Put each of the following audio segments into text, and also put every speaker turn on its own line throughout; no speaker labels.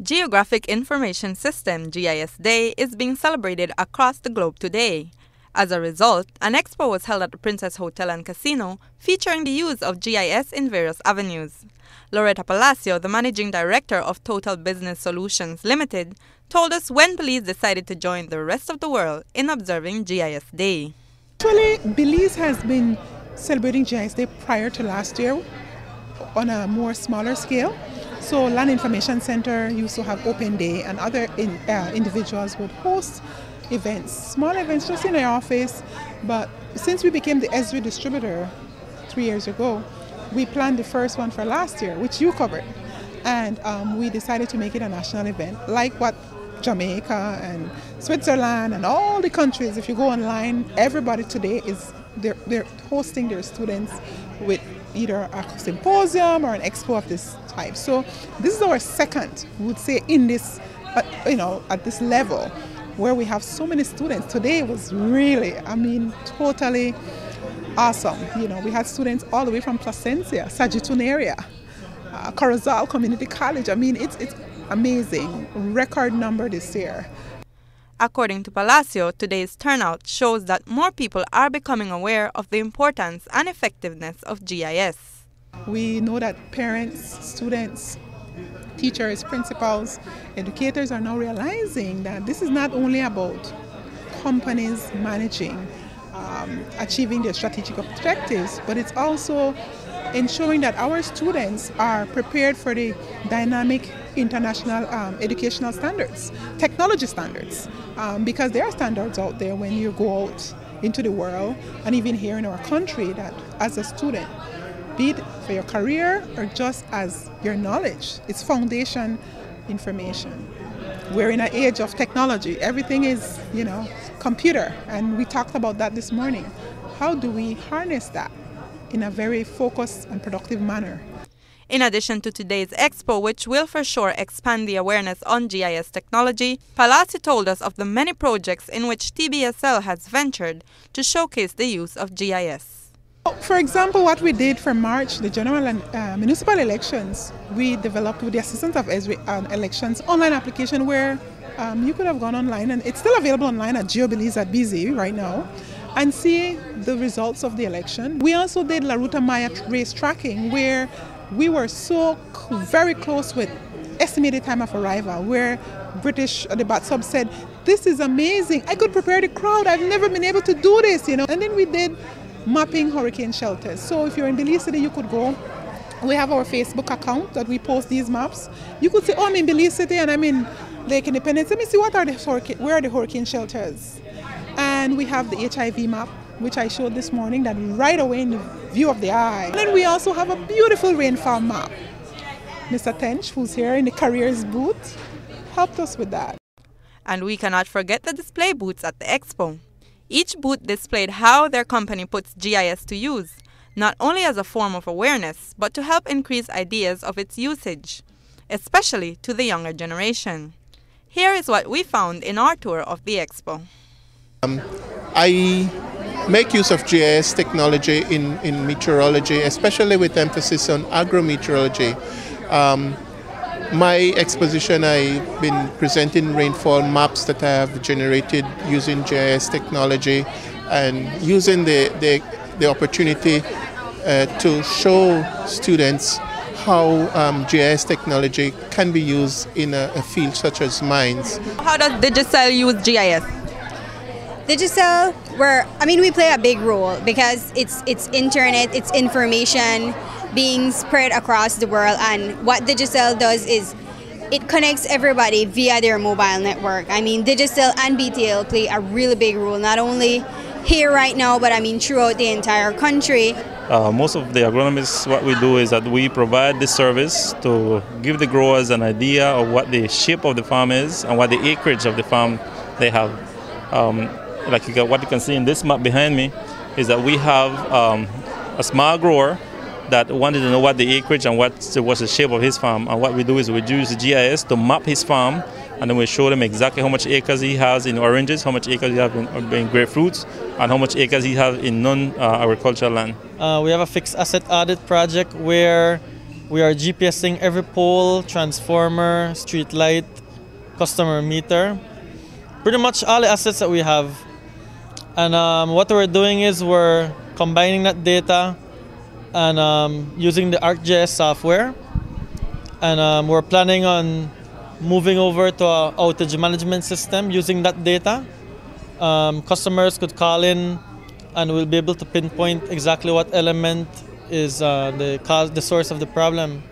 Geographic Information System (GIS) Day is being celebrated across the globe today. As a result, an expo was held at the Princess Hotel and Casino featuring the use of GIS in various avenues. Loretta Palacio, the managing director of Total Business Solutions Limited, told us when Belize decided to join the rest of the world in observing GIS Day.
Actually, Belize has been celebrating GIS Day prior to last year on a more smaller scale. So Land Information Center used to have open day, and other individuals would host events, small events just in their office. But since we became the ESRI distributor 3 years ago, we planned the first one for last year, which you covered. And we decided to make it a national event, like what Jamaica and Switzerland and all the countries, if you go online, everybody today they're hosting their students with either a symposium or an expo of this type. So this is our second, we would say, in this, at this level where we have so many students. Today was really, totally awesome. We had students all the way from Placencia, Sagitun area, Corozal Community College. It's amazing. Record number this year.
According to Palacio, today's turnout shows that more people are becoming aware of the importance and effectiveness of GIS.
We know that parents, students, teachers, principals, educators are now realizing that this is not only about companies managing, achieving their strategic objectives, but it's also ensuring that our students are prepared for the dynamic international educational standards, technology standards, because there are standards out there when you go out into the world and even here in our country that as a student, be it for your career or just as your knowledge, it's foundation information. We're in an age of technology. Everything is, computer, and we talked about that this morning. How do we harness that in a very focused and productive manner?
In addition to today's expo, which will for sure expand the awareness on GIS technology, Palacio told us of the many projects in which TBSL has ventured to showcase the use of GIS.
For example, what we did for March, the general and municipal elections, we developed with the assistance of ESRI elections online application where you could have gone online, and it's still available online at GeoBelize.bz right now, and see the results of the election. We also did La Ruta Maya race tracking, where we were so very close with estimated time of arrival, where the BATSUB said, "This is amazing, I could prepare the crowd, I've never been able to do this," And then we did mapping hurricane shelters. So if you're in Belize City, you could go. We have our Facebook account that we post these maps. You could say, "Oh, I'm in Belize City and I'm in Lake Independence. Let me see where are the hurricane shelters." And we have the HIV map, which I showed this morning, that right away in the view of the eye. And then we also have a beautiful rainfall map. Mr. Tench, who's here in the careers booth, helped us with that.
And we cannot forget the display booths at the expo. Each booth displayed how their company puts GIS to use, not only as a form of awareness, but to help increase ideas of its usage, especially to the younger generation. Here is what we found in our tour of the expo.
I make use of GIS technology in meteorology, especially with emphasis on agrometeorology. My exposition, I've been presenting rainfall maps that I have generated using GIS technology, and using the opportunity to show students how GIS technology can be used in a field such as mines.
How does Digicel use GIS?
Digicel, we play a big role because it's internet, it's information being spread across the world, and what Digicel does is it connects everybody via their mobile network. Digicel and BTL play a really big role, not only here right now, but throughout the entire country.
Most of the agronomists, what we do is that we provide this service to give the growers an idea of what the shape of the farm is and what the acreage of the farm they have. What you can see in this map behind me is that we have a small grower that wanted to know what the acreage and what was the shape of his farm. And what we do is we use the GIS to map his farm, and then we show them exactly how much acres he has in oranges, how much acres he has in grapefruits, and how much acres he has in non-agricultural land.
We have a fixed asset audit project where We are GPSing every pole, transformer, street light, customer meter, pretty much all the assets that we have. And what we're doing is we're combining that data and using the ArcGIS software. And we're planning on moving over to an outage management system using that data. Customers could call in and we'll be able to pinpoint exactly what element is the source of the problem.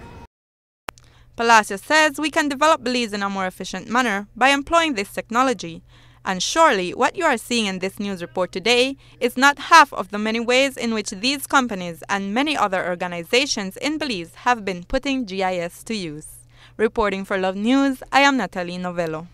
Palacios says we can develop Belize in a more efficient manner by employing this technology. And surely what you are seeing in this news report today is not half of the many ways in which these companies and many other organizations in Belize have been putting GIS to use. Reporting for Love News, I am Natalie Novello.